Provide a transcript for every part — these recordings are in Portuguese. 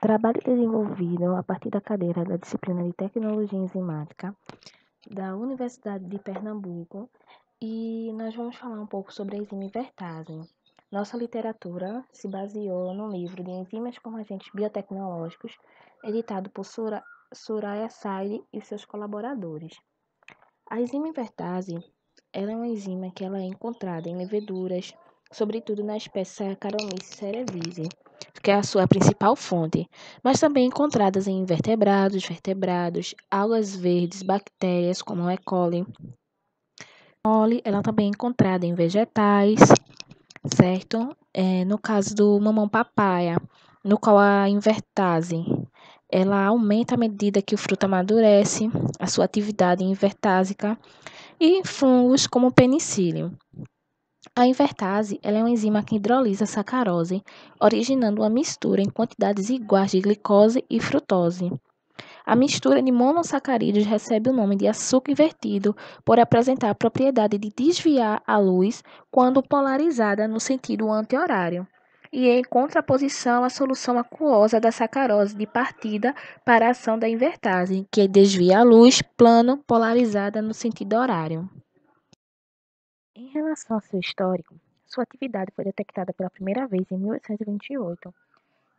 Trabalho desenvolvido a partir da cadeira da disciplina de Tecnologia Enzimática da Universidade de Pernambuco, e nós vamos falar um pouco sobre a enzima invertase. Nossa literatura se baseou no livro de Enzimas como Agentes Biotecnológicos, editado por Soraya Said e seus colaboradores. A enzima invertase ela é uma enzima que ela é encontrada em leveduras, sobretudo na espécie Saccharomyces cerevisiae, que é a sua principal fonte, mas também encontradas em invertebrados, vertebrados, algas verdes, bactérias como a E. coli. Ela também é encontrada em vegetais, certo? No caso do mamão-papaya, no qual a invertase ela aumenta à medida que o fruto amadurece, a sua atividade invertásica, e em fungos como o penicillium. A invertase ela é uma enzima que hidrolisa a sacarose, originando uma mistura em quantidades iguais de glicose e frutose. A mistura de monossacarídeos recebe o nome de açúcar invertido por apresentar a propriedade de desviar a luz quando polarizada no sentido anti-horário, e em contraposição à solução aquosa da sacarose de partida para a ação da invertase, que desvia a luz plano polarizada no sentido horário. Em relação ao seu histórico, sua atividade foi detectada pela primeira vez em 1828,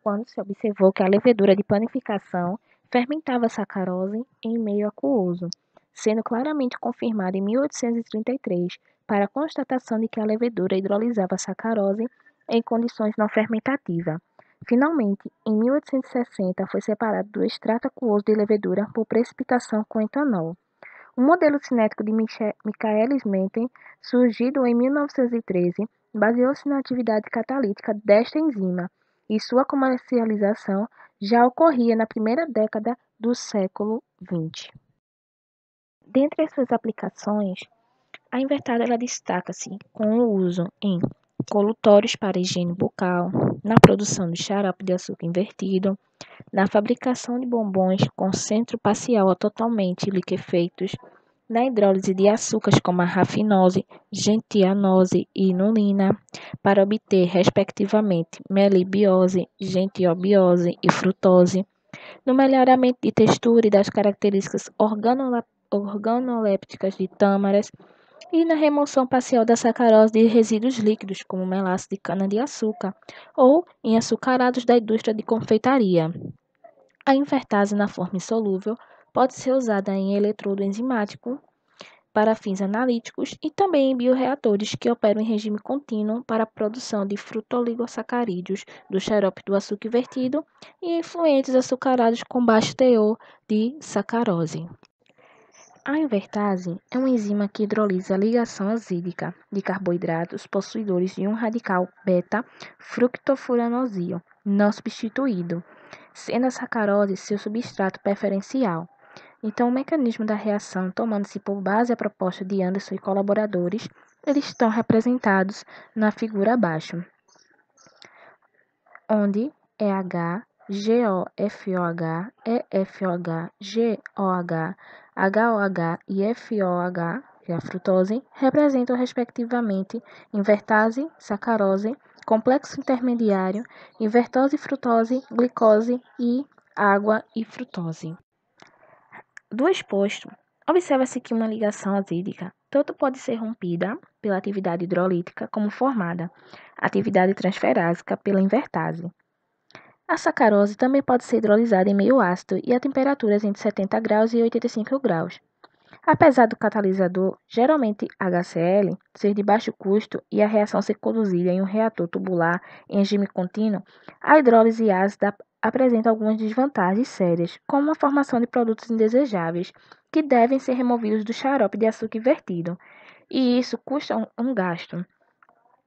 quando se observou que a levedura de panificação fermentava a sacarose em meio aquoso, sendo claramente confirmada em 1833 para a constatação de que a levedura hidrolisava a sacarose em condições não fermentativas. Finalmente, em 1860, foi separado do extrato aquoso de levedura por precipitação com etanol. O modelo cinético de Michaelis-Menten, surgido em 1913, baseou-se na atividade catalítica desta enzima, e sua comercialização já ocorria na primeira década do século XX. Dentre as suas aplicações, a invertase destaca-se com o uso em colutórios para higiene bucal, na produção de xarope de açúcar invertido, na fabricação de bombons com centro parcial ou totalmente liquefeitos, na hidrólise de açúcares como a rafinose, gentianose e inulina, para obter, respectivamente, melibiose, gentiobiose e frutose, no melhoramento de textura e das características organolépticas de tâmaras e na remoção parcial da sacarose de resíduos líquidos, como melaço de cana-de-açúcar, ou em açucarados da indústria de confeitaria. A invertase na forma insolúvel pode ser usada em eletrodo enzimático para fins analíticos e também em bioreatores que operam em regime contínuo para a produção de frutoligosacarídeos do xarope do açúcar invertido e efluentes açucarados com baixo teor de sacarose. A invertase é uma enzima que hidrolisa a ligação azídica de carboidratos possuidores de um radical beta-fructofuranósio não substituído, sendo a sacarose seu substrato preferencial. Então, o mecanismo da reação, tomando-se por base a proposta de Anderson e colaboradores, eles estão representados na figura abaixo, onde EH, GOFOH, EFOH, GOH, HOH e FOH, que é a frutose, representam respectivamente invertase, sacarose, complexo intermediário, invertose, frutose, glicose e água e frutose. Do exposto, observa-se que uma ligação azídica tanto pode ser rompida pela atividade hidrolítica como formada, atividade transferásica pela invertase. A sacarose também pode ser hidrolisada em meio ácido e a temperaturas entre 70 graus e 85 graus. Apesar do catalisador, geralmente HCl, ser de baixo custo e a reação ser conduzida em um reator tubular em regime contínuo, a hidrólise ácida apresenta algumas desvantagens sérias, como a formação de produtos indesejáveis, que devem ser removidos do xarope de açúcar invertido, e isso custa um gasto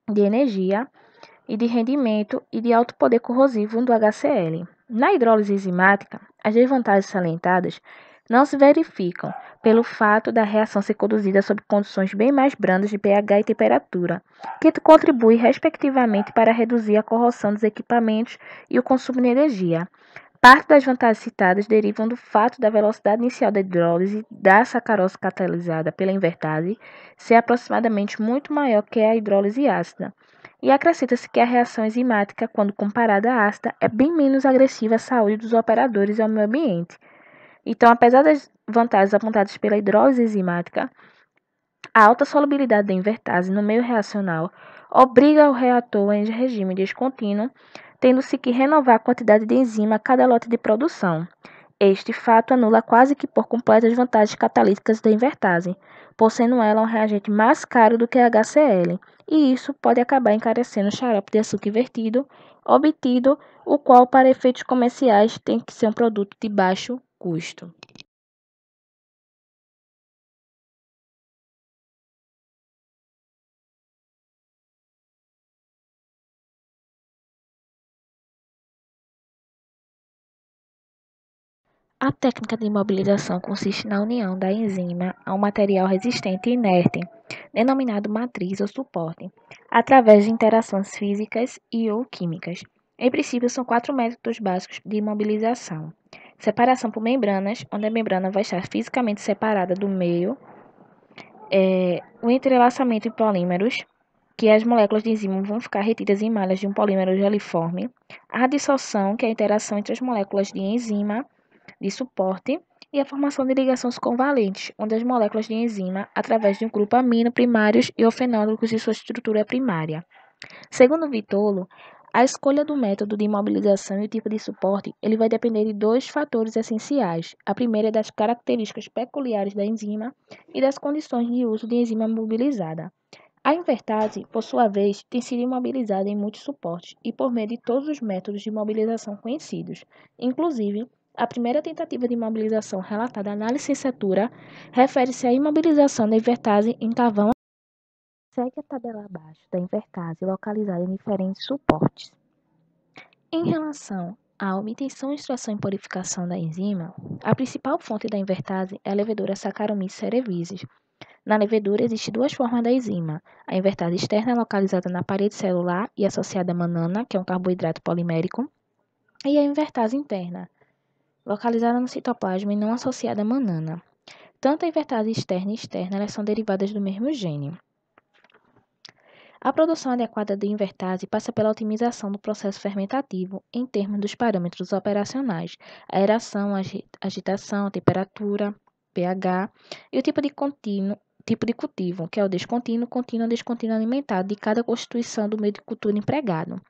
de energia e de rendimento e de alto poder corrosivo do HCl. Na hidrólise enzimática, as desvantagens salientadas não se verificam pelo fato da reação ser conduzida sob condições bem mais brandas de pH e temperatura, que contribui respectivamente para reduzir a corrosão dos equipamentos e o consumo de energia. Parte das vantagens citadas derivam do fato da velocidade inicial da hidrólise da sacarose catalisada pela invertase ser aproximadamente muito maior que a hidrólise ácida, E acrescenta-se que a reação enzimática, quando comparada à ácida, é bem menos agressiva à saúde dos operadores e ao meio ambiente. Então, apesar das vantagens apontadas pela hidrólise enzimática, a alta solubilidade da invertase no meio reacional obriga o reator em regime descontínuo, tendo-se que renovar a quantidade de enzima a cada lote de produção. Este fato anula quase que por completo as vantagens catalíticas da invertase, por sendo ela um reagente mais caro do que a HCl, e isso pode acabar encarecendo o xarope de açúcar invertido obtido, o qual, para efeitos comerciais, tem que ser um produto de baixo custo. A técnica de imobilização consiste na união da enzima a um material resistente e inerte, denominado matriz ou suporte, através de interações físicas e ou químicas. Em princípio, são 4 métodos básicos de imobilização: separação por membranas, onde a membrana vai estar fisicamente separada do meio, o entrelaçamento em polímeros, que as moléculas de enzima vão ficar retidas em malhas de um polímero geliforme, a dissolção, que é a interação entre as moléculas de enzima de suporte, e a formação de ligações covalentes, onde as moléculas de enzima, através de um grupo amino primários e ofenólicos de sua estrutura primária. Segundo Vitolo, a escolha do método de imobilização e o tipo de suporte, ele vai depender de 2 fatores essenciais. A primeira é das características peculiares da enzima e das condições de uso de enzima mobilizada. A invertase, por sua vez, tem sido imobilizada em muitos suportes e por meio de todos os métodos de imobilização conhecidos. Inclusive, a primeira tentativa de imobilização relatada na licenciatura refere-se à imobilização da invertase em carvão. Segue a tabela abaixo da invertase localizada em diferentes suportes. Em relação à obtenção, extração e purificação da enzima, a principal fonte da invertase é a levedura Saccharomyces cerevisiae. Na levedura, existem 2 formas da enzima: a invertase externa, localizada na parede celular e associada à manana, que é um carboidrato polimérico, e a invertase interna, localizada no citoplasma e não associada à manana. Tanto a invertase externa e externa, elas são derivadas do mesmo gene. A produção adequada de invertase passa pela otimização do processo fermentativo em termos dos parâmetros operacionais: aeração, agitação, temperatura, pH e o tipo de cultivo, que é o descontínuo, contínuo ou descontínuo alimentado de cada constituição do meio de cultura empregado.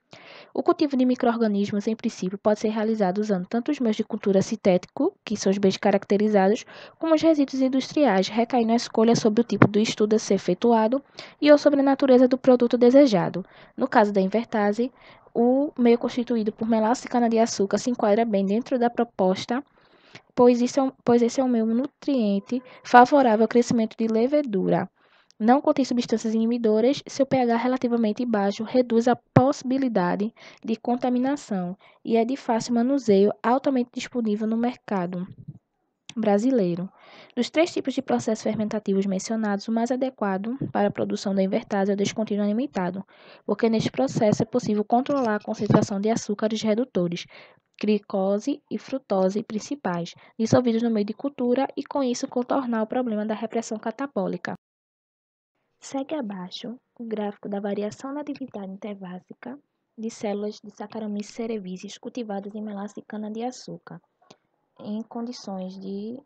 O cultivo de micro-organismos, em princípio, pode ser realizado usando tanto os meios de cultura sintético, que são os bem caracterizados, como os resíduos industriais, recaindo a escolha sobre o tipo do estudo a ser efetuado e ou sobre a natureza do produto desejado. No caso da invertase, o meio constituído por melaço e cana-de-açúcar se enquadra bem dentro da proposta, pois esse é um meio nutriente favorável ao crescimento de levedura. Não contém substâncias inibidoras, seu pH relativamente baixo reduz a possibilidade de contaminação e é de fácil manuseio, altamente disponível no mercado brasileiro. Dos 3 tipos de processos fermentativos mencionados, o mais adequado para a produção da invertase é o descontínuo alimentado, porque neste processo é possível controlar a concentração de açúcares redutores, glicose e frutose principais, dissolvidos no meio de cultura e com isso contornar o problema da repressão catabólica. Segue abaixo o gráfico da variação na atividade intervásica de células de Saccharomyces cerevisiae cultivadas em melaço de cana-de-açúcar, em condições de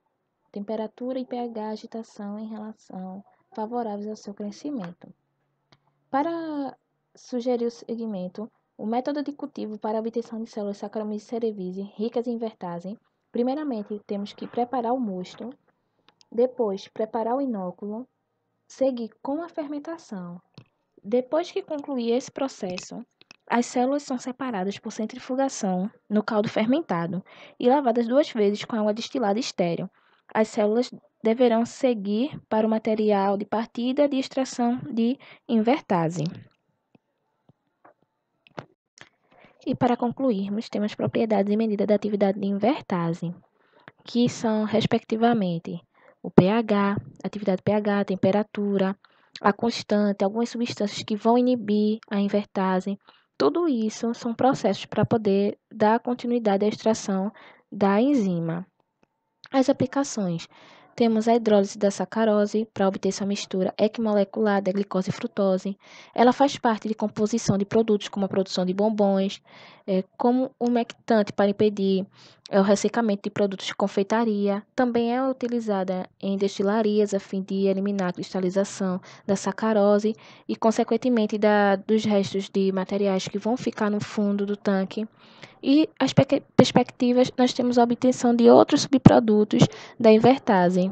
temperatura e pH agitação em relação favoráveis ao seu crescimento. Para sugerir o segmento, o método de cultivo para a obtenção de células Saccharomyces cerevisiae ricas em invertase, primeiramente temos que preparar o mosto, depois preparar o inóculo, seguir com a fermentação. Depois que concluir esse processo, as células são separadas por centrifugação no caldo fermentado e lavadas 2 vezes com água destilada estéril. As células deverão seguir para o material de partida de extração de invertase. E para concluirmos, temos propriedades e medida da atividade de invertase, que são, respectivamente, o pH, atividade pH, a temperatura, a constante, algumas substâncias que vão inibir a invertase. Tudo isso são processos para poder dar continuidade à extração da enzima. As aplicações. Temos a hidrólise da sacarose para obter sua mistura equimolecular da glicose e frutose. Ela faz parte de composição de produtos como a produção de bombons, como umectante para impedir o ressecamento de produtos de confeitaria. Também é utilizada em destilarias a fim de eliminar a cristalização da sacarose e, consequentemente, dos restos de materiais que vão ficar no fundo do tanque. E as perspectivas, nós temos a obtenção de outros subprodutos da invertase.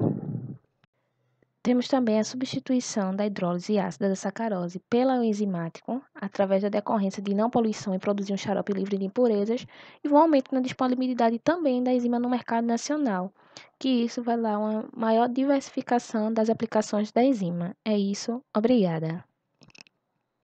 Temos também a substituição da hidrólise ácida da sacarose pela enzimático, através da decorrência de não poluição e produzir um xarope livre de impurezas, e um aumento na disponibilidade também da enzima no mercado nacional, que isso vai dar uma maior diversificação das aplicações da enzima. É isso, obrigada.